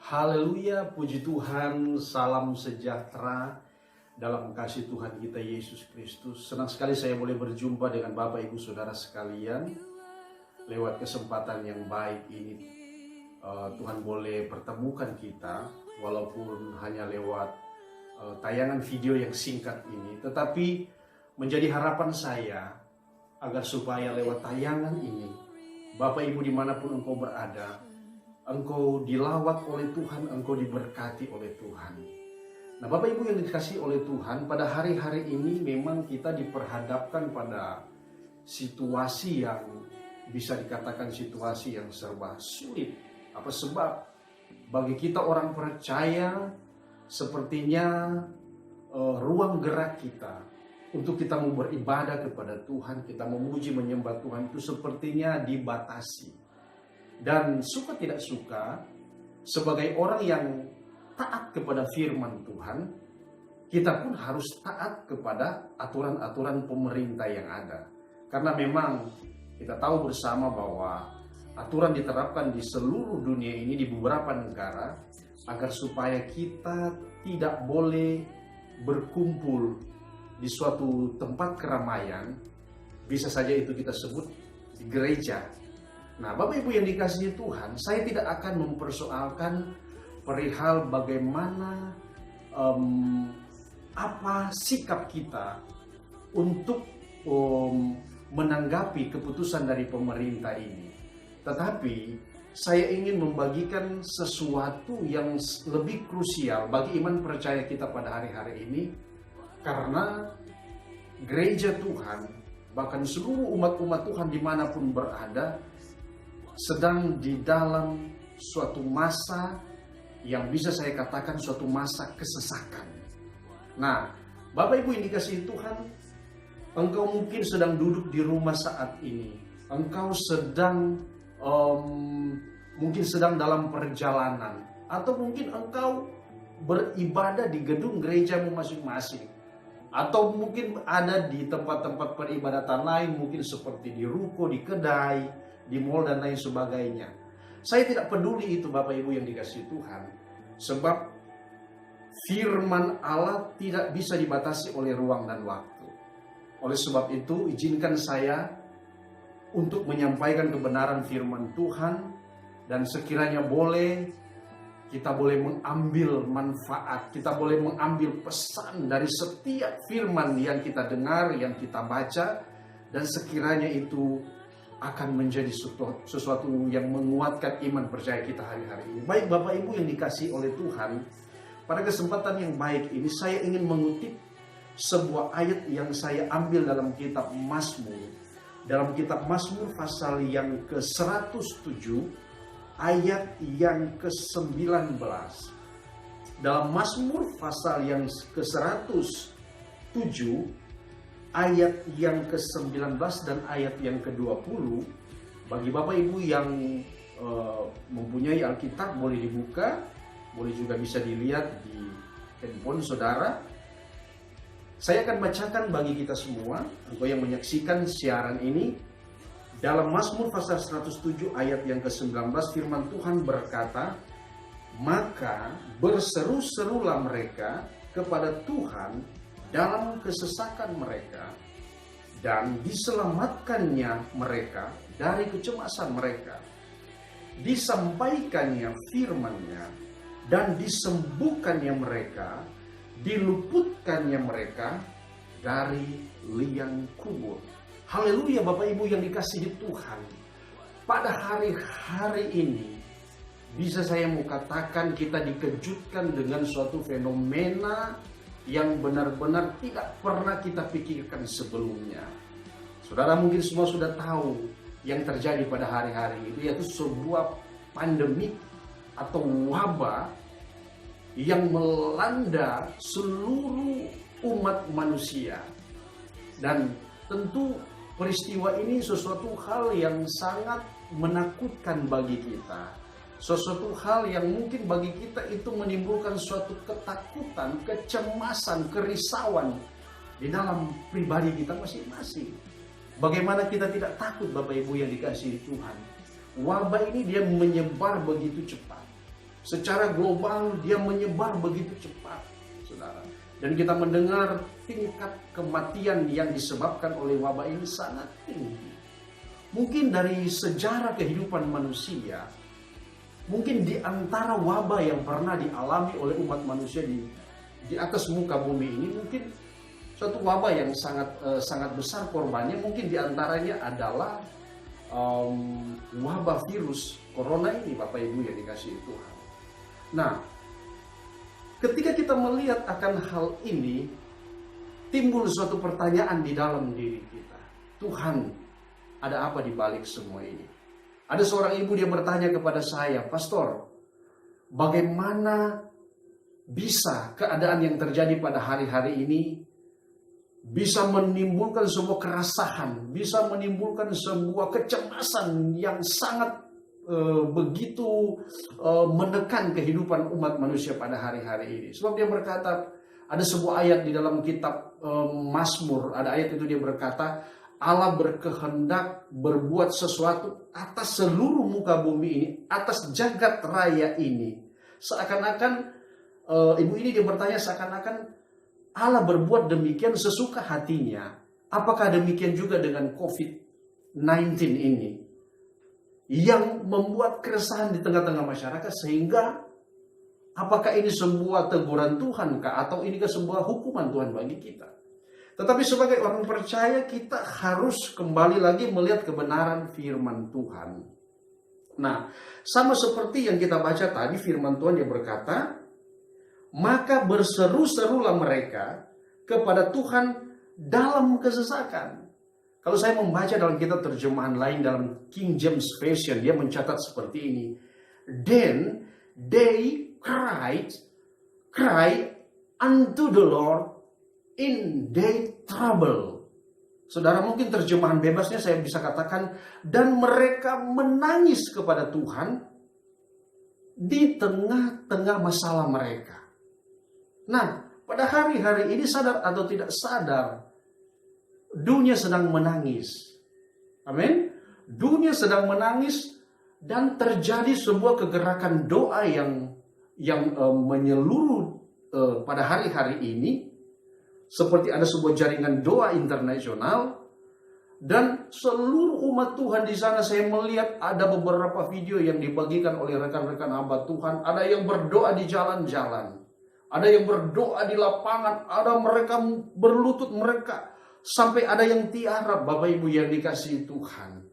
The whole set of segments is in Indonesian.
Haleluya, puji Tuhan, salam sejahtera dalam kasih Tuhan kita Yesus Kristus. Senang sekali saya boleh berjumpa dengan Bapak Ibu Saudara sekalian lewat kesempatan yang baik ini. Tuhan boleh pertemukan kita walaupun hanya lewat tayangan video yang singkat ini. Tetapi menjadi harapan saya agar supaya lewat tayangan ini Bapak Ibu dimanapun engkau berada, engkau dilawat oleh Tuhan, engkau diberkati oleh Tuhan. Nah Bapak Ibu yang dikasihi oleh Tuhan, pada hari-hari ini memang kita diperhadapkan pada situasi yang bisa dikatakan situasi yang serba sulit. Apa sebab? Bagi kita orang percaya, sepertinya ruang gerak kita untuk kita mau beribadah kepada Tuhan, kita memuji menyembah Tuhan itu sepertinya dibatasi. Dan suka tidak suka, sebagai orang yang taat kepada firman Tuhan, kita pun harus taat kepada aturan-aturan pemerintah yang ada. Karena memang kita tahu bersama bahwa aturan diterapkan di seluruh dunia ini, di beberapa negara, agar supaya kita tidak boleh berkumpul di suatu tempat keramaian, bisa saja itu kita sebut di gereja. Nah, Bapak Ibu yang dikasihi Tuhan, saya tidak akan mempersoalkan perihal bagaimana apa sikap kita untuk menanggapi keputusan dari pemerintah ini. Tetapi saya ingin membagikan sesuatu yang lebih krusial bagi iman percaya kita pada hari-hari ini, karena gereja Tuhan, bahkan seluruh umat-umat Tuhan dimanapun berada, sedang di dalam suatu masa yang bisa saya katakan suatu masa kesesakan. Nah, Bapak Ibu yang dikasihi Tuhan, engkau mungkin sedang duduk di rumah saat ini. Engkau sedang mungkin sedang dalam perjalanan, atau mungkin engkau beribadah di gedung gerejamu masing-masing, atau mungkin ada di tempat-tempat peribadatan lain, mungkin seperti di ruko, di kedai, di mall dan lain sebagainya. Saya tidak peduli itu Bapak Ibu yang dikasihi Tuhan, sebab firman Allah tidak bisa dibatasi oleh ruang dan waktu. Oleh sebab itu izinkan saya untuk menyampaikan kebenaran firman Tuhan, dan sekiranya kita boleh mengambil manfaat, kita boleh mengambil pesan dari setiap firman yang kita dengar, yang kita baca, dan sekiranya itu akan menjadi sesuatu yang menguatkan iman percaya kita hari-hari ini. Baik Bapak Ibu yang dikasihi oleh Tuhan, pada kesempatan yang baik ini saya ingin mengutip sebuah ayat yang saya ambil dalam kitab Mazmur. Dalam kitab Mazmur pasal yang ke-107 ayat yang ke-19. Dalam Mazmur pasal yang ke-107 ayat yang ke-19 dan ayat yang ke-20, bagi Bapak Ibu yang mempunyai Alkitab boleh dibuka, boleh juga bisa dilihat di handphone saudara. Saya akan bacakan bagi kita semua, engkau yang menyaksikan siaran ini. Dalam Mazmur pasal 107 ayat yang ke-19 firman Tuhan berkata, "Maka berseru-serulah mereka kepada Tuhan dalam kesesakan mereka, dan diselamatkannya mereka dari kecemasan mereka. Disampaikannya firman-Nya, dan disembuhkannya mereka, diluputkannya mereka dari liang kubur." Haleluya Bapak Ibu yang dikasihi Tuhan. Pada hari-hari ini bisa saya mau katakan kita dikejutkan dengan suatu fenomena yang benar-benar tidak pernah kita pikirkan sebelumnya. Saudara mungkin semua sudah tahu yang terjadi pada hari-hari itu, yaitu sebuah pandemi atau wabah yang melanda seluruh umat manusia. Dan tentu peristiwa ini sesuatu hal yang sangat menakutkan bagi kita. Sesuatu hal yang mungkin bagi kita itu menimbulkan suatu ketakutan, kecemasan, kerisauan di dalam pribadi kita masing-masing. Bagaimana kita tidak takut Bapak Ibu yang dikasihi Tuhan? Wabah ini dia menyebar begitu cepat. Secara global dia menyebar begitu cepat, saudara. Dan kita mendengar tingkat kematian yang disebabkan oleh wabah ini sangat tinggi. Mungkin dari sejarah kehidupan manusia, mungkin di antara wabah yang pernah dialami oleh umat manusia di atas muka bumi ini, mungkin suatu wabah yang sangat besar korbannya, mungkin di antaranya adalah wabah virus corona ini, Bapak Ibu yang dikasihi Tuhan. Nah, ketika kita melihat akan hal ini, timbul suatu pertanyaan di dalam diri kita. Tuhan, ada apa di balik semua ini? Ada seorang ibu, dia bertanya kepada saya, Pastor, bagaimana bisa keadaan yang terjadi pada hari-hari ini bisa menimbulkan sebuah keresahan, bisa menimbulkan sebuah kecemasan yang sangat begitu menekan kehidupan umat manusia pada hari-hari ini. Sebab dia berkata, ada sebuah ayat di dalam kitab Mazmur, ada ayat itu dia berkata, Allah berkehendak berbuat sesuatu atas seluruh muka bumi ini, atas jagat raya ini. Seakan-akan, ibu ini dia bertanya, seakan-akan Allah berbuat demikian sesuka hatinya. Apakah demikian juga dengan COVID-19 ini? Yang membuat keresahan di tengah-tengah masyarakat, sehingga apakah ini sebuah teguran Tuhan kah, atau ini sebuah hukuman Tuhan bagi kita? Tetapi sebagai orang percaya, kita harus kembali lagi melihat kebenaran firman Tuhan. Nah, sama seperti yang kita baca tadi, firman Tuhan yang berkata, maka berseru-serulah mereka kepada Tuhan dalam kesesakan. Kalau saya membaca dalam kitab terjemahan lain, dalam King James Version, dia mencatat seperti ini. Then they cry unto the Lord in their trouble. Saudara, mungkin terjemahan bebasnya saya bisa katakan, dan mereka menangis kepada Tuhan di tengah-tengah masalah mereka. Nah, pada hari-hari ini, sadar atau tidak sadar, dunia sedang menangis. Amin. Dunia sedang menangis, dan terjadi sebuah kegerakan doa yang menyeluruh pada hari-hari ini. Seperti ada sebuah jaringan doa internasional, dan seluruh umat Tuhan di sana, saya melihat ada beberapa video yang dibagikan oleh rekan-rekan hamba Tuhan. Ada yang berdoa di jalan-jalan, ada yang berdoa di lapangan, ada mereka berlutut, mereka sampai ada yang tiarap, Bapak Ibu yang dikasihi Tuhan.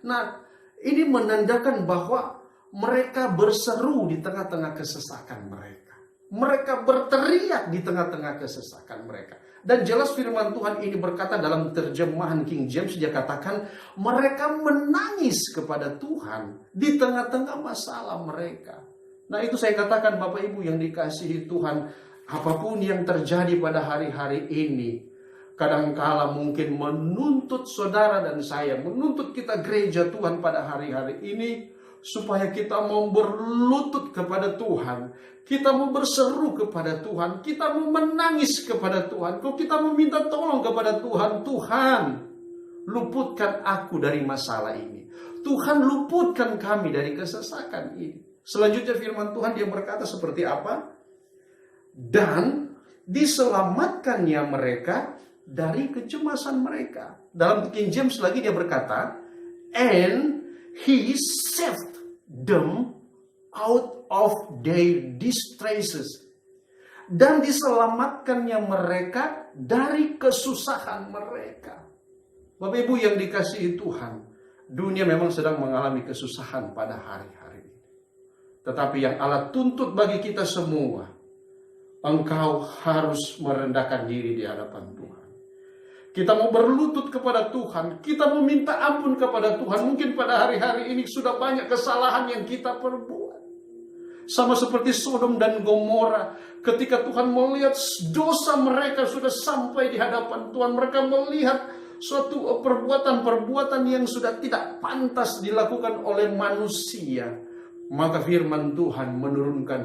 Nah, ini menandakan bahwa mereka berseru di tengah-tengah kesesakan mereka. Mereka berteriak di tengah-tengah kesesakan mereka. Dan jelas firman Tuhan ini berkata dalam terjemahan King James, dia katakan mereka menangis kepada Tuhan di tengah-tengah masalah mereka. Nah, itu saya katakan, Bapak Ibu yang dikasihi Tuhan, apapun yang terjadi pada hari-hari ini, kadangkala mungkin menuntut saudara dan saya, menuntut kita gereja Tuhan pada hari-hari ini, supaya kita mau berlutut kepada Tuhan, kita mau berseru kepada Tuhan, kita mau menangis kepada Tuhan, kita mau minta tolong kepada Tuhan. Tuhan, luputkan aku dari masalah ini. Tuhan, luputkan kami dari kesesakan ini. Selanjutnya firman Tuhan dia berkata seperti apa? Dan diselamatkannya mereka dari kecemasan mereka. Dalam King James lagi dia berkata, and he saved them out of their distresses. Dan diselamatkannya mereka dari kesusahan mereka. Bapak Ibu yang dikasihi Tuhan, dunia memang sedang mengalami kesusahan pada hari-hari ini. Tetapi yang Allah tuntut bagi kita semua, engkau harus merendahkan diri di hadapan Tuhan. Kita mau berlutut kepada Tuhan. Kita mau minta ampun kepada Tuhan. Mungkin pada hari-hari ini sudah banyak kesalahan yang kita perbuat. Sama seperti Sodom dan Gomora. Ketika Tuhan melihat dosa mereka sudah sampai di hadapan Tuhan. Mereka melihat suatu perbuatan-perbuatan yang sudah tidak pantas dilakukan oleh manusia. Maka firman Tuhan menurunkan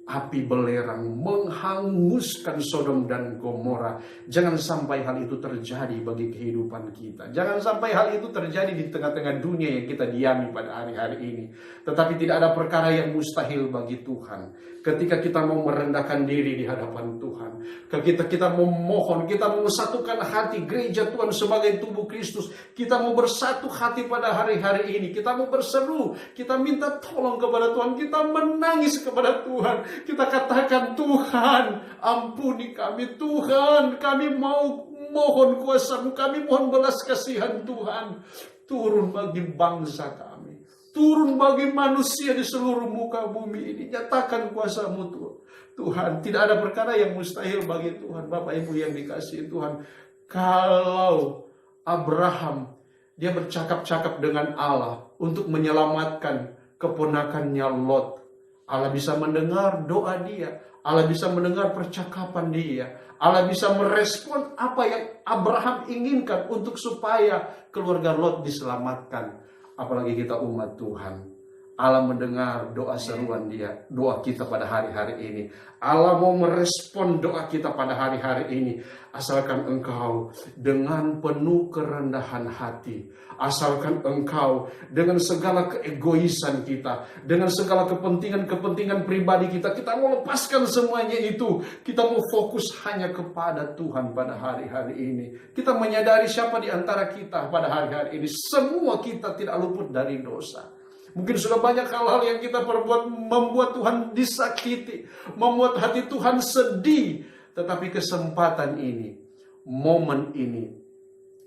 api belerang menghanguskan Sodom dan Gomora. Jangan sampai hal itu terjadi bagi kehidupan kita. Jangan sampai hal itu terjadi di tengah-tengah dunia yang kita diami pada hari-hari ini. Tetapi tidak ada perkara yang mustahil bagi Tuhan. Ketika kita mau merendahkan diri di hadapan Tuhan, ketika kita memohon, kita mau mensatukan hati gereja Tuhan sebagai tubuh Kristus, kita mau bersatu hati pada hari-hari ini, kita mau berseru, kita minta tolong kepada Tuhan, kita menangis kepada Tuhan, kita katakan, Tuhan ampuni kami, Tuhan kami mau mohon kuasa-Mu, kami mohon belas kasihan Tuhan, turun bagi bangsa kami, turun bagi manusia di seluruh muka bumi ini. Nyatakan kuasa-Mu Tuhan. Tidak ada perkara yang mustahil bagi Tuhan. Bapak Ibu yang dikasihi Tuhan, kalau Abraham dia bercakap-cakap dengan Allah untuk menyelamatkan keponakannya Lot, Allah bisa mendengar doa dia, Allah bisa mendengar percakapan dia, Allah bisa merespon apa yang Abraham inginkan untuk supaya keluarga Lot diselamatkan. Apalagi kita umat Tuhan, Allah mendengar doa seruan dia, doa kita pada hari-hari ini. Allah mau merespon doa kita pada hari-hari ini. Asalkan engkau dengan penuh kerendahan hati, asalkan engkau dengan segala keegoisan kita, dengan segala kepentingan-kepentingan pribadi kita, kita mau lepaskan semuanya itu. Kita mau fokus hanya kepada Tuhan pada hari-hari ini. Kita menyadari siapa di antara kita pada hari-hari ini. Semua kita tidak luput dari dosa. Mungkin sudah banyak hal-hal yang kita perbuat membuat Tuhan disakiti, membuat hati Tuhan sedih. Tetapi kesempatan ini, momen ini,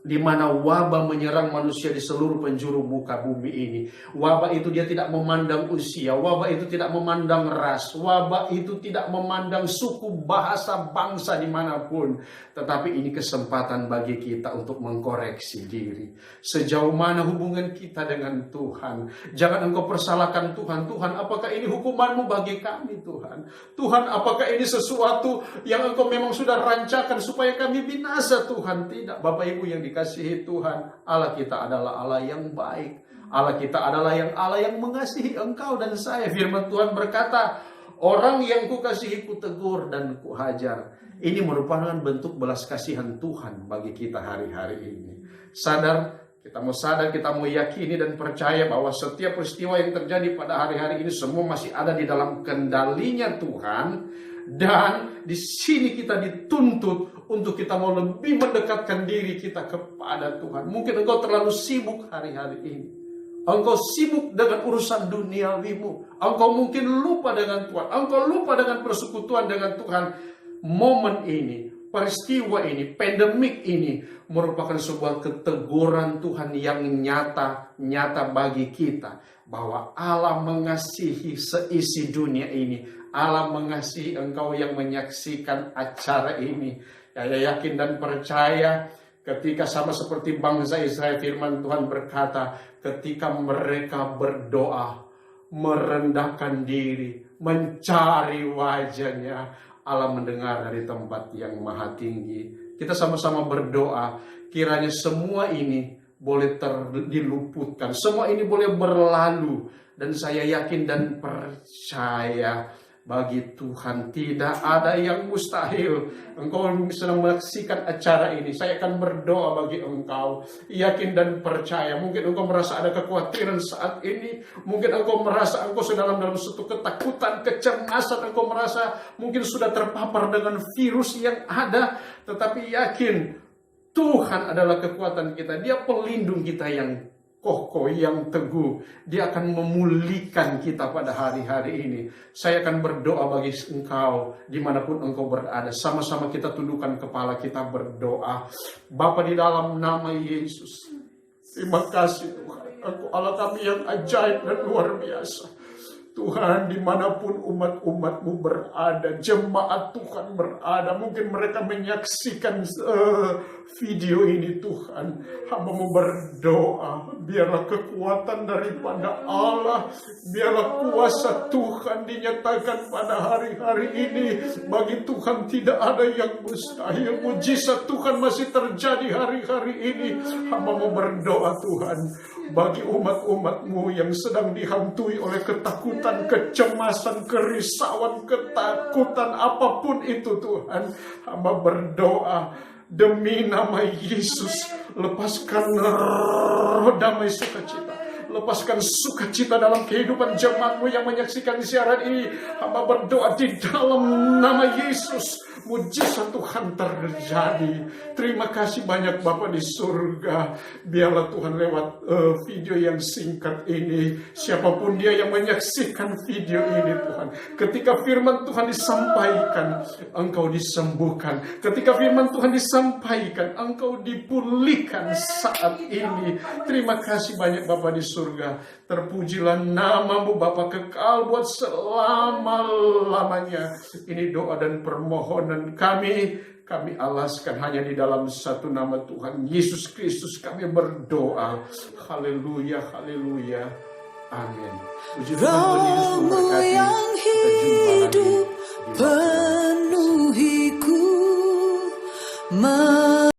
di mana wabah menyerang manusia di seluruh penjuru muka bumi ini. Wabah itu dia tidak memandang usia, wabah itu tidak memandang ras, wabah itu tidak memandang suku, bahasa, bangsa dimanapun. Tetapi ini kesempatan bagi kita untuk mengkoreksi diri. Sejauh mana hubungan kita dengan Tuhan. Jangan engkau persalahkan Tuhan. Tuhan, apakah ini hukuman-Mu bagi kami Tuhan? Tuhan, apakah ini sesuatu yang engkau memang sudah rancakan supaya kami binasa Tuhan? Tidak, Bapak Ibu yang dikasihi Tuhan, Allah kita adalah Allah yang baik. Allah kita adalah Allah yang mengasihi engkau dan saya. Firman Tuhan berkata, orang yang kukasihi kutegur dan kuhajar. Ini merupakan bentuk belas kasihan Tuhan bagi kita hari-hari ini. Kita mau yakini dan percaya bahwa setiap peristiwa yang terjadi pada hari-hari ini semua masih ada di dalam kendalinya Tuhan. Dan di sini kita dituntut untuk kita mau lebih mendekatkan diri kita kepada Tuhan. Mungkin engkau terlalu sibuk hari-hari ini. Engkau sibuk dengan urusan duniawimu. Engkau mungkin lupa dengan Tuhan. Engkau lupa dengan persekutuan dengan Tuhan. Momen ini, peristiwa ini, pandemik ini merupakan sebuah keteguran Tuhan yang nyata bagi kita. Bahwa Allah mengasihi seisi dunia ini. Allah mengasihi engkau yang menyaksikan acara ini. Saya yakin dan percaya ketika sama seperti bangsa Israel, firman Tuhan berkata, ketika mereka berdoa, merendahkan diri, mencari wajah-Nya, Allah mendengar dari tempat yang maha tinggi. Kita sama-sama berdoa, kiranya semua ini boleh diluputkan, semua ini boleh berlalu. Dan saya yakin dan percaya, bagi Tuhan tidak ada yang mustahil. Engkau sedang menyaksikan acara ini, saya akan berdoa bagi engkau. Yakin dan percaya. Mungkin engkau merasa ada kekhawatiran saat ini. Mungkin engkau merasa engkau sedang dalam suatu ketakutan, kecemasan. Engkau merasa mungkin sudah terpapar dengan virus yang ada. Tetapi yakin, Tuhan adalah kekuatan kita. Dia pelindung kita yang kokoh, yang teguh. Dia akan memulihkan kita pada hari-hari ini. Saya akan berdoa bagi engkau dimanapun engkau berada. Sama-sama kita tundukkan kepala kita berdoa. Bapa, di dalam nama Yesus, terima kasih Tuhan. Engkau Allah kami yang ajaib dan luar biasa. Tuhan, dimanapun umat-umat-Mu berada, jemaat Tuhan berada, mungkin mereka menyaksikan video ini Tuhan. Hamba-Mu berdoa, biarlah kekuatan daripada Allah, biarlah kuasa Tuhan dinyatakan pada hari-hari ini. Bagi Tuhan tidak ada yang mustahil, mujizat Tuhan masih terjadi hari-hari ini. Hamba-Mu berdoa Tuhan, bagi umat-umat-Mu yang sedang dihantui oleh ketakutan, kecemasan, kerisauan, ketakutan, apapun itu Tuhan. Hamba berdoa demi nama Yesus, lepaskan roh damai sukacita. Lepaskan sukacita dalam kehidupan jemaat-Mu yang menyaksikan siaran ini. Hamba berdoa di dalam nama Yesus, mujizat Tuhan terjadi. Terima kasih banyak Bapa di surga. Biarlah Tuhan lewat video yang singkat ini, siapapun dia yang menyaksikan video ini Tuhan, ketika firman Tuhan disampaikan, Engkau disembuhkan. Ketika firman Tuhan disampaikan, Engkau dipulihkan saat ini. Terima kasih banyak Bapa di surga. Terpujilah nama-Mu Bapa kekal buat selama-lamanya. Ini doa dan permohonan kami alaskan hanya di dalam satu nama Tuhan Yesus Kristus kami berdoa. Haleluya, haleluya, amin. Puji Tuhan, Tuhan Yesus memberkati. Kita jumpa lagi di waktu